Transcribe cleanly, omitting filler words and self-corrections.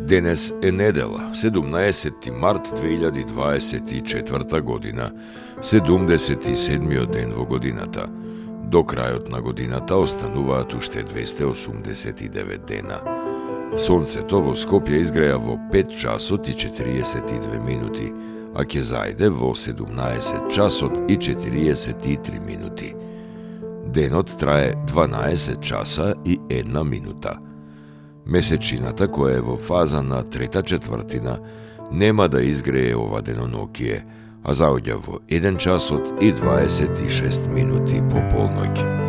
Денес е недела, 17. март 2024 година, 77. ден во годината. До крајот на годината остануваат уште 289 дена. Сонцето во Скопје изгреја во 5 часот и 42 минути, а ќе зајде во 17 часот и 43 минути. Денот трае 12 часа и 1 минута. Месечината, која е во фаза на трета четвртина, нема да изгрее ова денонокие, а заоѓа во 1 часот и 26 минути по полноќ.